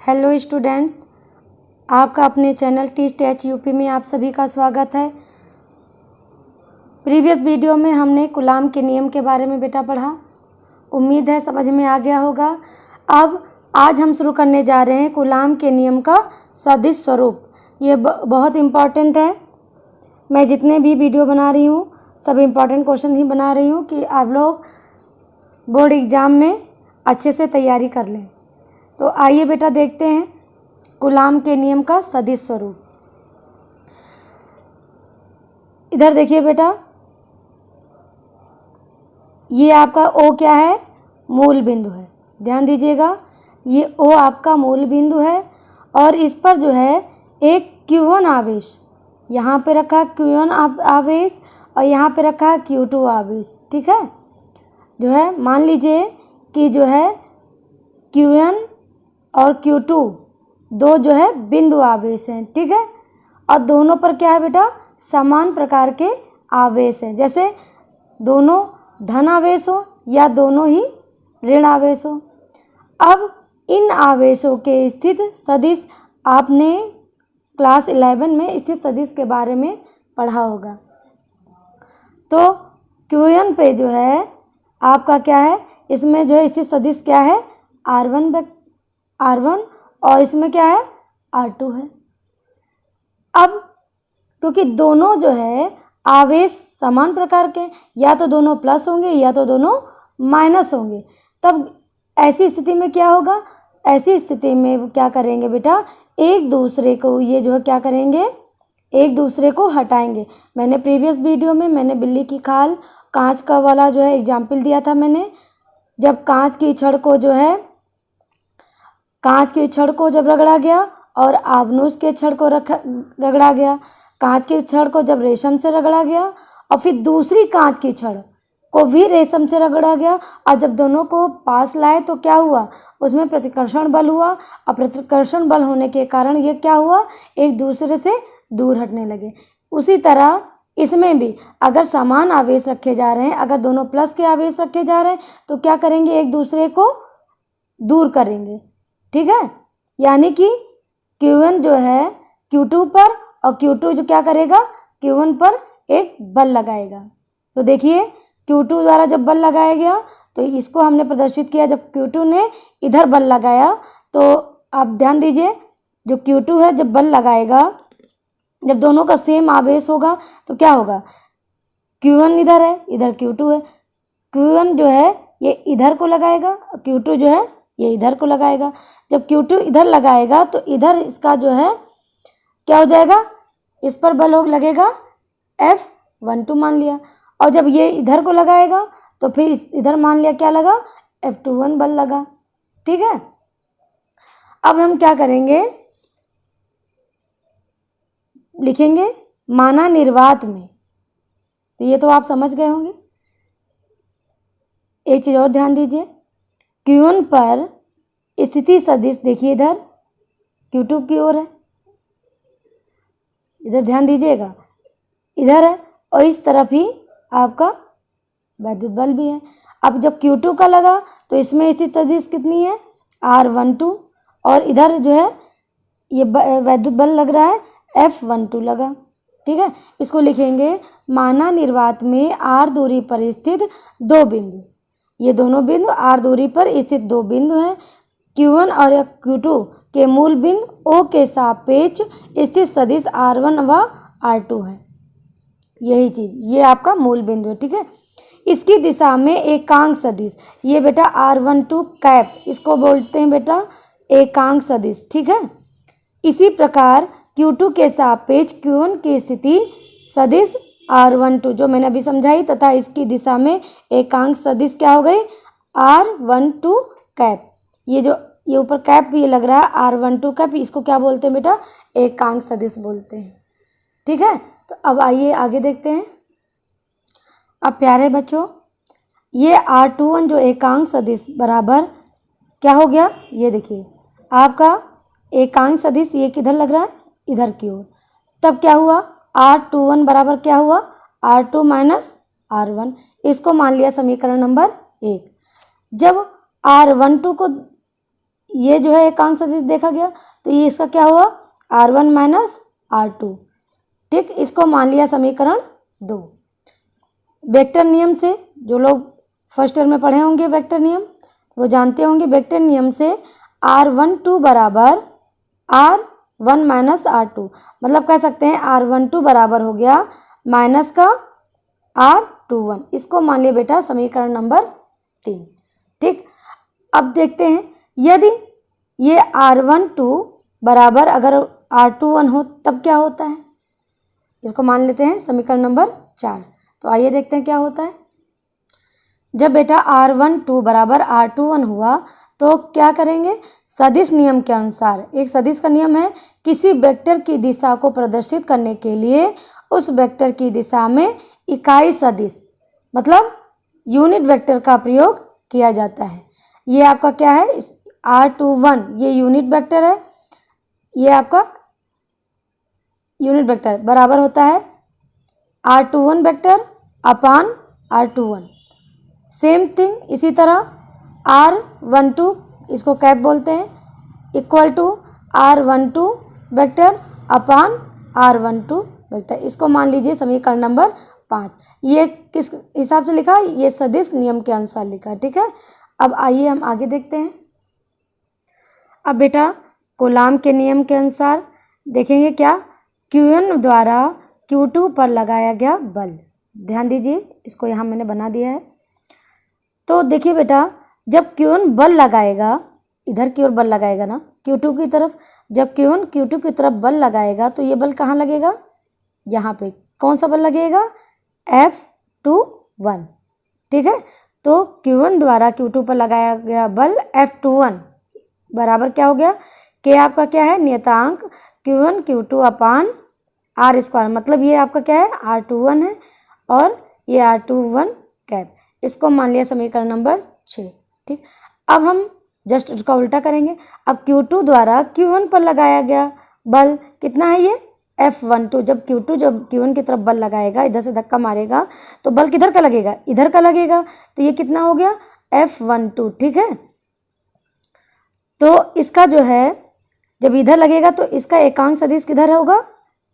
Hello students, आपका अपने channel teach touch UP में आप सभी का स्वागत है। प्रीवियस वीडियो में हमने कूलाम के नियम के बारे में बेटा पढ़ा। उम्मीद है समझ में आ गया होगा। अब आज हम शुरू करने जा रहे हैं कूलाम के नियम का सदिश स्वरूप। ये बहुत इम्पॉर्टेंट है। मैं जितने भी वीडियो बना रही हूँ सब इम्पॉर्टेंट क्वेश्चन ही बना रही हूँ कि आप लोग बोर्ड एग्ज़ाम में अच्छे से तैयारी कर लें। तो आइए बेटा देखते हैं कूलाम के नियम का सदिश स्वरूप। इधर देखिए बेटा, ये आपका O क्या है? मूल बिंदु है। ध्यान दीजिएगा, ये O आपका मूल बिंदु है और इस पर जो है एक Q1 आवेश यहाँ पे रखा है, Q1 आवेश, और यहाँ पे रखा है Q2 आवेश। ठीक है, जो है मान लीजिए कि जो है Q1 और Q2 दो जो है बिंदु आवेश हैं। ठीक है, और दोनों पर क्या है बेटा? समान प्रकार के आवेश हैं, जैसे दोनों धन आवेश हो या दोनों ही ऋण आवेश हो। अब इन आवेशों के स्थित सदिश आपने क्लास 11 में स्थित सदिश के बारे में पढ़ा होगा। तो Q1 पे जो है आपका क्या है? इसमें जो है स्थित सदिश क्या है? R1 और इसमें क्या है? R2 है। अब क्योंकि दोनों जो है आवेश समान प्रकार के, या तो दोनों प्लस होंगे या तो दोनों माइनस होंगे, तब ऐसी स्थिति में क्या होगा? ऐसी स्थिति में क्या करेंगे बेटा? एक दूसरे को ये जो है क्या करेंगे? एक दूसरे को हटाएंगे। मैंने प्रीवियस वीडियो में मैंने बिल्ली की खाल कांच का वाला जो है एग्जाम्पल दिया था। मैंने जब कांच की छड़ को जो है कांच की छड़ को जब रगड़ा गया और आबनूस के छड़ को रगड़ा गया, कांच की छड़ को जब रेशम से रगड़ा गया और फिर दूसरी कांच की छड़ को भी रेशम से रगड़ा गया, और जब दोनों को पास लाए तो क्या हुआ? उसमें प्रतिकर्षण बल हुआ, और प्रतिकर्षण बल होने के कारण ये क्या हुआ? एक दूसरे से दूर हटने लगे। उसी तरह इसमें भी अगर समान आवेश रखे जा रहे हैं, अगर दोनों प्लस के आवेश रखे जा रहे हैं तो क्या करेंगे? एक दूसरे को दूर करेंगे। ठीक है, यानी कि Q1 जो है Q2 पर और Q2 जो क्या करेगा? Q1 पर एक बल लगाएगा। तो देखिए Q2 द्वारा जब बल लगाया गया तो इसको हमने प्रदर्शित किया। जब Q2 ने इधर बल लगाया तो आप ध्यान दीजिए, जो Q2 है जब बल लगाएगा, जब दोनों का सेम आवेश होगा तो क्या होगा? Q1 इधर है, इधर Q2 है। Q1 जो है ये इधर को लगाएगा, Q2 जो है ये इधर को लगाएगा। जब Q2 इधर लगाएगा तो इधर इसका जो है क्या हो जाएगा? इस पर बल लगेगा F12 मान लिया, और जब ये इधर को लगाएगा तो फिर इधर मान लिया क्या लगा? F21 बल लगा। ठीक है, अब हम क्या करेंगे? लिखेंगे माना निर्वात में। तो ये तो आप समझ गए होंगे। एक चीज़ और ध्यान दीजिए, Q1 पर स्थिति सदिश देखिए इधर Q2 की ओर है, इधर ध्यान दीजिएगा, इधर है, और इस तरफ ही आपका वैद्युत बल भी है। अब जब Q2 का लगा तो इसमें स्थिति सदिश कितनी है? R12, और इधर जो है ये वैद्युत बल लग रहा है F12 लगा। ठीक है, इसको लिखेंगे माना निर्वात में R दूरी पर स्थित दो बिंदु। ये दोनों बिंदु R दूरी पर स्थित दो बिंदु हैं। Q1 और Q2 के मूल बिंदु O के सापेक्ष स्थित सदिश R1 व R2 है। यही चीज़, ये आपका मूल बिंदु है। ठीक है, इसकी दिशा में एकांक सदिश, ये बेटा R12 कैप, इसको बोलते हैं बेटा एकांक सदिश। ठीक है, इसी प्रकार Q2 के सापेक्ष Q1 की स्थिति सदिश R12 जो मैंने अभी समझाई, तथा इसकी दिशा में एकांक सदिश क्या हो गई? R12 cap. ये जो ये ऊपर कैप भी लग रहा है R12 कैप, इसको क्या बोलते हैं बेटा? एकांक सदिश बोलते हैं। ठीक है, तो अब आइए आगे देखते हैं। अब प्यारे बच्चों, ये R21 जो एकांक सदिश बराबर क्या हो गया? ये देखिए आपका एकांक सदिश ये किधर लग रहा है? इधर की ओर। तब क्या हुआ? R21 बराबर क्या हुआ? R2 minus R1। इसको मान लिया समीकरण नंबर 1। जब R12 को ये जो है एकांक सदिश देखा गया, तो ये इसका क्या हुआ, R1 माइनस R2। ठीक, इसको मान लिया समीकरण 2। वेक्टर नियम से जो लोग फर्स्ट ईयर में पढ़े होंगे वेक्टर नियम, वो जानते होंगे वेक्टर नियम से R12 बराबर R1 माइनस R2, मतलब कह सकते हैं R12 बराबर हो गया माइनस का R21। इसको मान लिया बेटा समीकरण नंबर 3। ठीक, अब देखते हैं यदि ये R12 बराबर अगर R21 हो तब क्या होता है, इसको मान लेते हैं समीकरण नंबर 4। तो आइए देखते हैं क्या होता है। जब बेटा R12 बराबर R21 हुआ तो क्या करेंगे, सदिश नियम के अनुसार, एक सदिश का नियम है, किसी वेक्टर की दिशा को प्रदर्शित करने के लिए उस वेक्टर की दिशा में इकाई सदिश मतलब यूनिट वेक्टर का प्रयोग किया जाता है। ये आपका क्या है, R21 ये यूनिट वेक्टर है, ये आपका यूनिट वेक्टर बराबर होता है R21 वेक्टर अपान R21। सेम थिंग इसी तरह R12 इसको कैप बोलते हैं equal to R12 vector upon R12 vector. इसको मान लीजिए समीकरण नंबर 5। ये किस हिसाब से लिखा, ये सदिश नियम के अनुसार लिखा। ठीक है, अब आइए हम आगे देखते हैं। अब बेटा कूलाम के नियम के अनुसार देखेंगे क्या, Q1 द्वारा Q2 पर लगाया गया बल। ध्यान दीजिए, इसको यहाँ मैंने बना दिया है। तो देखिए बेटा जब Q1 बल लगाएगा, इधर की ओर बल लगाएगा ना Q2 की तरफ, जब Q1 Q2 की तरफ बल लगाएगा तो ये बल कहाँ लगेगा, यहाँ पे। कौन सा बल लगेगा, F21। ठीक है, तो Q1 द्वारा Q2 पर लगाया गया बल F21 बराबर क्या हो गया, K आपका क्या है, नियतांक Q1 Q2 अपान R स्क्वायर, मतलब ये आपका क्या है R21 है और ये R21 कैप। इसको मान लिया समीकरण नंबर 6। ठीक, अब हम जस्ट उसका उल्टा करेंगे। अब Q2 द्वारा Q1 पर लगाया गया बल कितना है, ये F12। जब Q1 की तरफ बल लगाएगा, इधर से धक्का मारेगा तो बल किधर का लगेगा, इधर का लगेगा, तो ये कितना हो गया F12। ठीक है, तो इसका जो है जब इधर लगेगा तो इसका एकांक सदिश किधर होगा,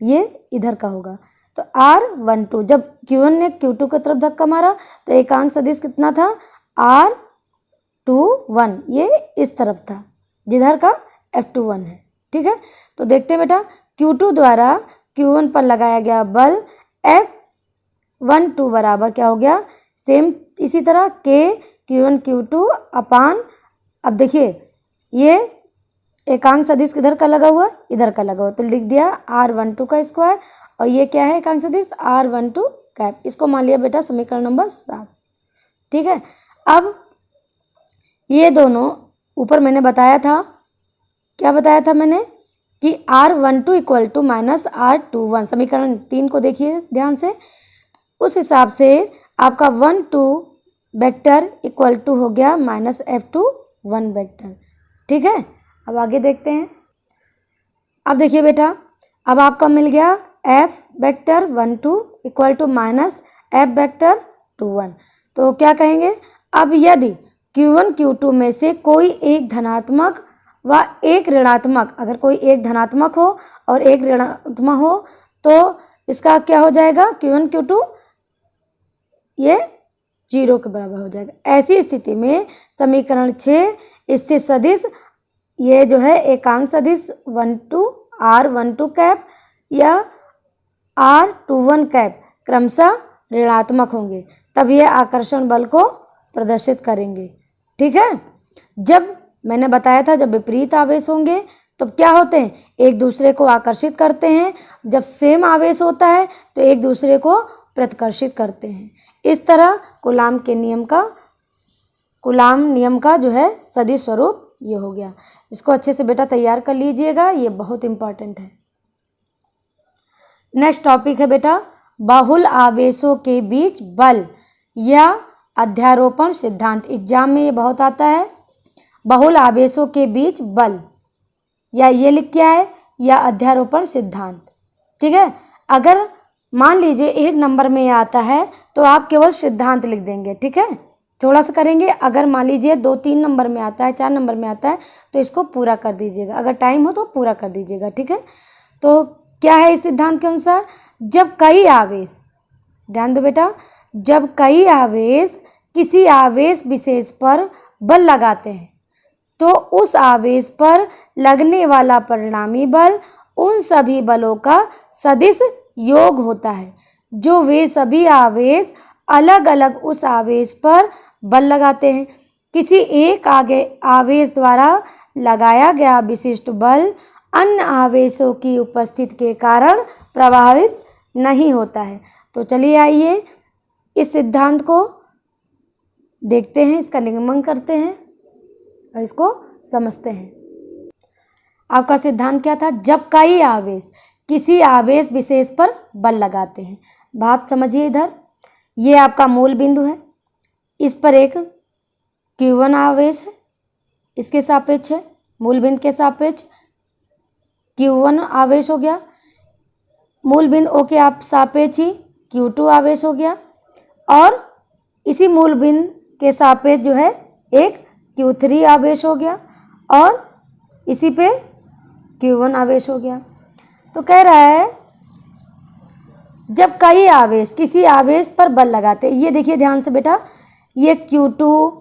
ये इधर का होगा। तो R12 जब Q1 ने Q2 की तरफ धक्का मारा तो एकांक सदिश कितना था, R21, ये इस तरफ था जिधर का F21 है। ठीक है, तो देखते हैं बेटा Q2 द्वारा Q1 पर लगाया गया बल F12 बराबर क्या हो गया, सेम इसी तरह K Q1 Q2 अपान, अब देखिए ये एकांक सदिश किधर का लगा हुआ, इधर का लगा हुआ, तो लिख दिया R12 का स्क्वायर और ये क्या है एकांक सदिश R12 कैप। इसको मान लिया बेटा समीकरण नंबर 7। ठीक है, अब ये दोनों ऊपर मैंने बताया था, क्या बताया था मैंने कि R12 equal to minus R21, समीकरण 3 को देखिए ध्यान से। उस हिसाब से आपका 1 2 वेक्टर इक्वल टू हो गया माइनस F21 वेक्टर। ठीक है, अब आगे देखते हैं। अब देखिए बेटा अब आपका मिल गया F vector 1 2 equal to minus F vector 21। तो क्या कहेंगे, अब यदि Q1 Q2 में से कोई एक धनात्मक व एक ऋणात्मक, अगर कोई एक धनात्मक हो और एक ऋणात्मक हो तो इसका क्या हो जाएगा, Q1 Q2 ये 0 के बराबर हो जाएगा। ऐसी स्थिति में समीकरण 6 स्थित सदिश ये जो है एकांक सदिश 1 2 R12 कैप या R21 कैप क्रमशः ऋणात्मक होंगे, तब ये आकर्षण बल को प्रदर्शित करेंगे। ठीक है, जब मैंने बताया था जब विपरीत आवेश होंगे तो क्या होते हैं, एक दूसरे को आकर्षित करते हैं, जब सेम आवेश होता है तो एक दूसरे को प्रतिकर्षित करते हैं। इस तरह कूलाम नियम का जो है सदिश स्वरूप ये हो गया। इसको अच्छे से बेटा तैयार कर लीजिएगा, ये बहुत इंपॉर्टेंट है। नेक्स्ट टॉपिक है बेटा बहुल आवेशों के बीच बल या अध्यारोपण सिद्धांत। एग्जाम में ये बहुत आता है, बहुल आवेशों के बीच बल, या ये लिख क्या है, या अध्यारोपण सिद्धांत। ठीक है, अगर मान लीजिए 1 नंबर में ये आता है तो आप केवल सिद्धांत लिख देंगे। ठीक है, थोड़ा सा करेंगे, अगर मान लीजिए 2-3 नंबर में आता है, 4 नंबर में आता है तो इसको पूरा कर दीजिएगा, अगर टाइम हो तो पूरा कर दीजिएगा, ठीक है। तो क्या है इस सिद्धांत के अनुसार, जब कई आवेश, ध्यान दो बेटा, जब कई आवेश किसी आवेश विशेष पर बल लगाते हैं तो उस आवेश पर लगने वाला परिणामी बल उन सभी बलों का सदिश योग होता है जो वे सभी आवेश अलग अलग उस आवेश पर बल लगाते हैं। किसी एक आवेश द्वारा लगाया गया विशिष्ट बल अन्य आवेशों की उपस्थिति के कारण प्रभावित नहीं होता है। तो चलिए आइए इस सिद्धांत को देखते हैं, इसका निगमन करते हैं और इसको समझते हैं। आपका सिद्धांत क्या था, जब कई आवेश किसी आवेश विशेष पर बल लगाते हैं। बात समझिए, इधर ये आपका मूल बिंदु है, इस पर एक Q1 आवेश है, इसके सापेक्ष है, मूल बिंदु के सापेक्ष Q1 आवेश हो गया, मूल बिंदु O के आप सापेक्ष ही Q2 आवेश हो गया, और इसी मूल बिंदु के सापेक्ष जो है एक Q3 आवेश हो गया, और इसी पे Q1 आवेश हो गया। तो कह रहा है जब कई आवेश किसी आवेश पर बल लगाते, ये देखिए ध्यान से बेटा, ये Q2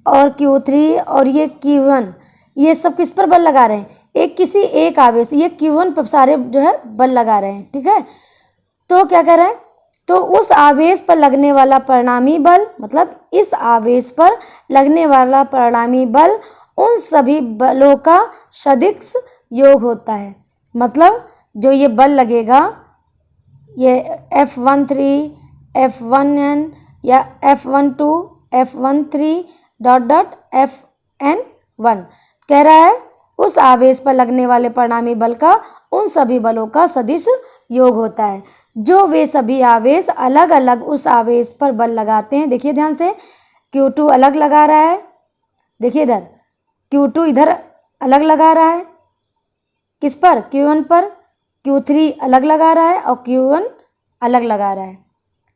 और Q3 और ये Q1, ये सब किस पर बल लगा रहे हैं, एक किसी एक आवेश, ये Q1 पर सारे जो है बल लगा रहे हैं, ठीक है। तो क्या कह रहे हैं, तो उस आवेश पर लगने वाला परिणामी बल, मतलब इस आवेश पर लगने वाला परिणामी बल उन सभी बलों का सदिश योग होता है। मतलब जो ये बल लगेगा, ये F13, F1n या F12, F13 ... Fn1 कह रहा है उस आवेश पर लगने वाले परिणामी बल का उन सभी बलों का सदिश योग होता है जो वे सभी आवेश अलग अलग उस आवेश पर बल लगाते हैं। देखिए ध्यान से, Q2 अलग लगा रहा है, देखिए इधर Q2 इधर अलग लगा रहा है, किस पर, Q1 पर, Q3 अलग लगा रहा है और Q1 अलग लगा रहा है,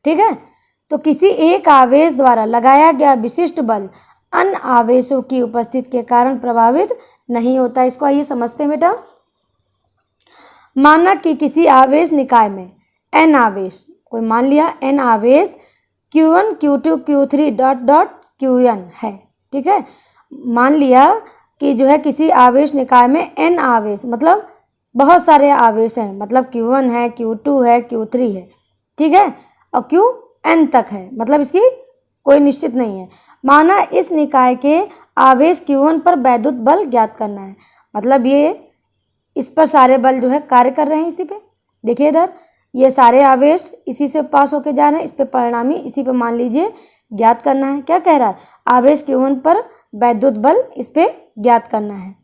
ठीक है। तो किसी एक आवेश द्वारा लगाया गया विशिष्ट बल अन्य आवेशों की उपस्थिति के कारण प्रभावित नहीं होता। इसको आइए समझते हैं बेटा। माना कि किसी आवेश निकाय में n आवेश, कोई मान लिया n आवेश Q1, Q2, Q3 ... Qn है, ठीक है। मान लिया कि जो है किसी आवेश निकाय में n आवेश, मतलब बहुत सारे आवेश हैं, मतलब Q1 है, Q2 है, Q3 है, ठीक है, और Qn तक है, मतलब इसकी कोई निश्चित नहीं है। माना इस निकाय के आवेश Q1 पर वैद्युत बल ज्ञात करना है, मतलब ये इस पर सारे बल जो है कार्य कर रहे हैं इसी पे। देखिए इधर ये सारे आवेश इसी से पास होके जा रहे हैं, इस पे परिणामी इसी पे मान लीजिए ज्ञात करना है। क्या कह रहा है, आवेश Q1 पर वैद्युत बल इस पे ज्ञात करना है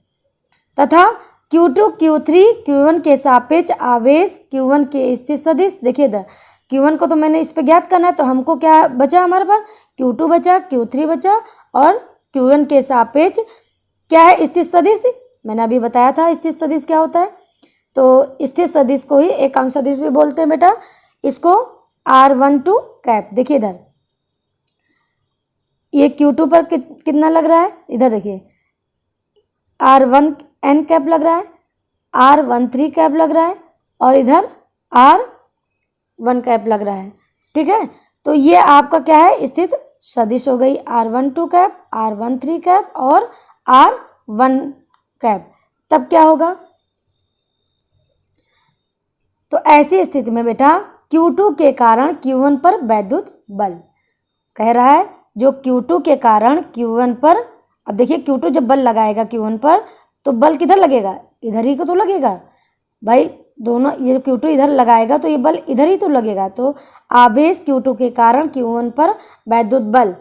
तथा Q2, Q3, Q1 के सापेक्ष आवेश Q1 के स्थित सदिश। देखिए इधर Q1 को तो मैंने इस पे ज्ञात करना है, तो हमको क्या बचा, हमारे पास Q2 बचा, Q3 बचा और Q1 के सापेक्ष क्या है, स्थित सदिश। मैंने अभी बताया था स्थित सदिश क्या होता है। तो स्थित सदिश को ही एकांक सदिश भी बोलते हैं बेटा, इसको R12 कैप। देखिए इधर ये Q2 पर कितना लग रहा है, इधर देखिए R1n कैप लग रहा है, R13 कैप लग रहा है और इधर R1 कैप लग रहा है, ठीक है। तो ये आपका क्या है, स्थित सदिश हो गई, R12 कैप, R13 कैप और R1 कैप। तब क्या होगा, तो ऐसी स्थिति में बेटा Q2 के कारण Q1 पर वैद्युत बल कह रहा है, जो Q2 के कारण Q1 पर, अब देखिए Q2 जब बल लगाएगा Q1 पर तो बल किधर लगेगा, इधर ही को तो लगेगा भाई, दोनों ये Q2 इधर लगाएगा तो ये बल इधर ही तो लगेगा। तो आवेश Q2 के कारण Q1 पर वैद्युत बल,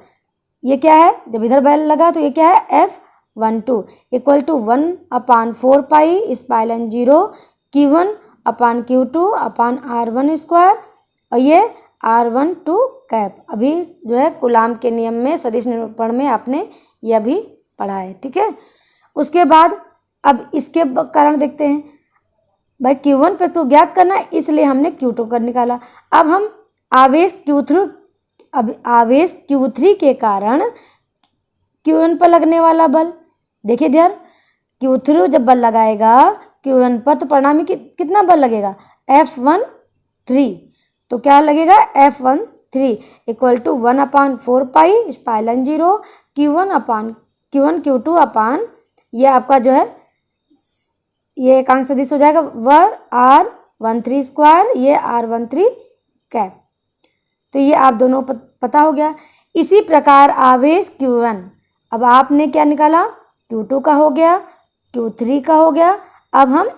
ये क्या है, जब इधर बल लगा तो ये क्या है, F12 equal to 1/4 pi epsilon 0 Q1/Q2 R1 square और ये R12 कैप। अभी जो है कूलाम के नियम में सदिश निरूपण में आपने यह भी पढ़ा है, ठीक है। उसके बाद अब इसके कारण देखते हैं, भाई Q1 पे तो ज्ञात करना है, इसलिए हमने Q2 कर निकाला। अब हम आवेश Q3 के कारण Q1 पर लगने वाला बल, देखिए ध्यान, Q3 जब बल लगाएगा Q1 पर तो परिणामी कितना बल लगेगा, F13। तो क्या लगेगा, F13 equal to 1/4 pi epsilon 0 Q1 Q2 अपान, ये आपका जो है ये एकांक सदिश हो जाएगा R13 स्क्वायर, ये R13 कैप। तो ये आप दोनों पता हो गया। इसी प्रकार आवेश Q1, अब आपने क्या निकाला, Q2 का हो गया, Q3 का हो गया, अब हम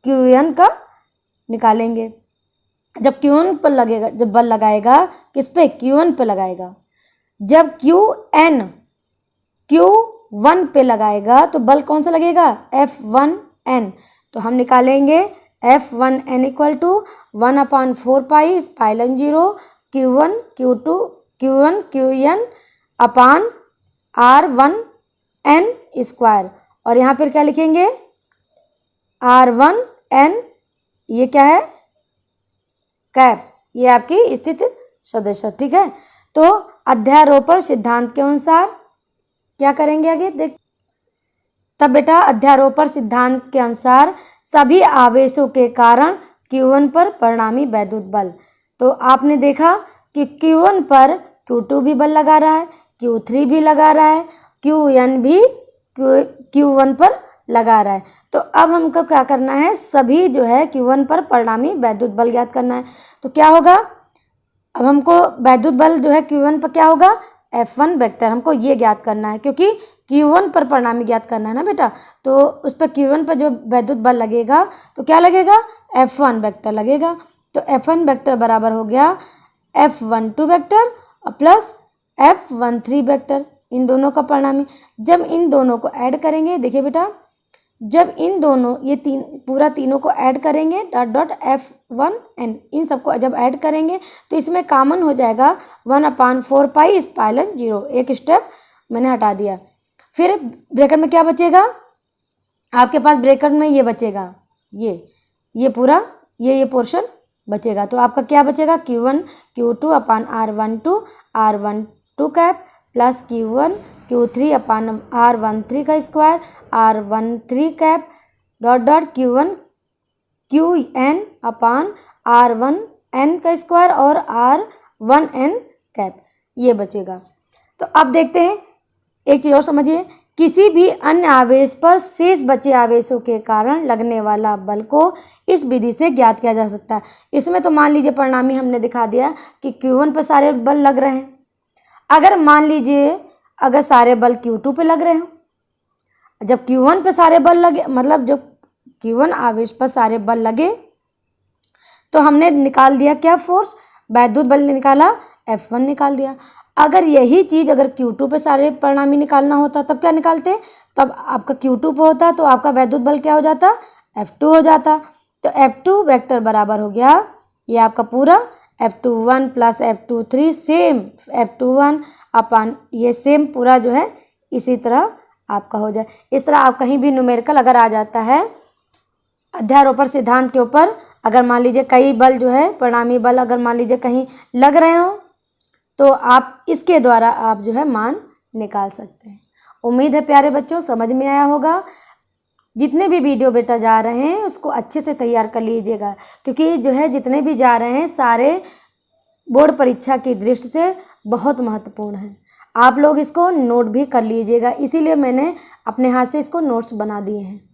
Qn का निकालेंगे। जब Q1 पर लगेगा, जब बल लगाएगा किस पे, Q1 पे लगाएगा। जब Q1 पे लगाएगा तो बल कौन सा लगेगा, F1n। तो हम निकालेंगे F1n equal to 1/4 pi epsilon 0 Q1 Qn upon R1n square, और यहाँ पर क्या लिखेंगे, R1n, ये क्या है, कैप, ये आपकी स्थित सदिश, ठीक है। तो अध्यारोपण सिद्धांत के अनुसार क्या करेंगे आगे देख, तब बेटा अध्यारोपण सिद्धांत के अनुसार सभी आवेशों के कारण Q1 पर परिणामी वैद्युत बल, तो आपने देखा कि Q1 पर Q2 भी बल लगा रहा है, Q3 भी लगा रहा है, Qn भी Q1 पर लगा रहा है। तो अब हमको क्या करना है, सभी जो है Q1 पर परिणामी वैद्युत बल ज्ञात करना है। तो क्या होगा, अब हमको वैद्युत बल जो है Q1 पर क्या होगा, F1 वेक्टर, हमको ये ज्ञात करना है क्योंकि Q1 पर परिणामी ज्ञात करना है ना बेटा। तो उस पर Q1 पर जो वैद्युत बल लगेगा तो क्या लगेगा, F1 वेक्टर लगेगा। तो F1 वेक्टर बराबर हो गया F12 vector plus F13 vector, इन दोनों का परिणामी। जब इन दोनों को ऐड करेंगे, देखिए बेटा, जब इन दोनों ये पूरा तीनों को ऐड करेंगे डॉट डॉट F1n, इन सबको जब ऐड करेंगे तो इसमें कॉमन हो जाएगा 1/4 पाई स्पाइलन 0, एक स्टेप मैंने हटा दिया। फिर ब्रैकेट में क्या बचेगा, आपके पास ब्रैकेट में ये बचेगा, ये पूरा ये पोर्शन बचेगा। तो आपका क्या बचेगा, Q1 Q2 अपान R12 cap plus Q1 Q3 अपान R13 का square R13 cap dot dot Qn upon R1n का स्क्वायर और R1n कैप, ये बचेगा। तो अब देखते हैं, एक चीज़ और समझिए, किसी भी अन्य आवेश पर शेष बचे आवेशों के कारण लगने वाला बल को इस विधि से ज्ञात किया जा सकता है। इसमें तो मान लीजिए परिणामी हमने दिखा दिया कि Q1 पर सारे बल लग रहे हैं। अगर मान लीजिए अगर सारे बल Q2 पे लग रहे हो, जब Q1 पे सारे बल लगे, मतलब जब Q1 आवेश पर सारे बल लगे तो हमने निकाल दिया क्या, फोर्स, वैद्युत बल निकाला, F1 निकाल दिया। अगर यही चीज़ अगर Q2 पे सारे परिणामी निकालना होता तब क्या निकालते, तब आपका Q2 पे होता तो आपका वैद्युत बल क्या हो जाता, F2 हो जाता। तो F2 वेक्टर बराबर हो गया ये आपका पूरा F21 plus F23 same F21 अपान ये सेम पूरा जो है इसी तरह आपका हो जाए। इस तरह आप कहीं भी न्यूमेरिकल अगर आ जाता है अध्यारोपण सिद्धांत के ऊपर, अगर मान लीजिए कई बल जो है परिणामी बल अगर मान लीजिए कहीं लग रहे हो तो आप इसके द्वारा आप जो है मान निकाल सकते हैं। उम्मीद है प्यारे बच्चों समझ में आया होगा। जितने भी वीडियो बेटा जा रहे हैं उसको अच्छे से तैयार कर लीजिएगा, क्योंकि जो है जितने भी जा रहे हैं सारे बोर्ड परीक्षा की दृष्टि से बहुत महत्वपूर्ण है। आप लोग इसको नोट भी कर लीजिएगा, इसीलिए मैंने अपने हाथ से इसको नोट्स बना दिए हैं।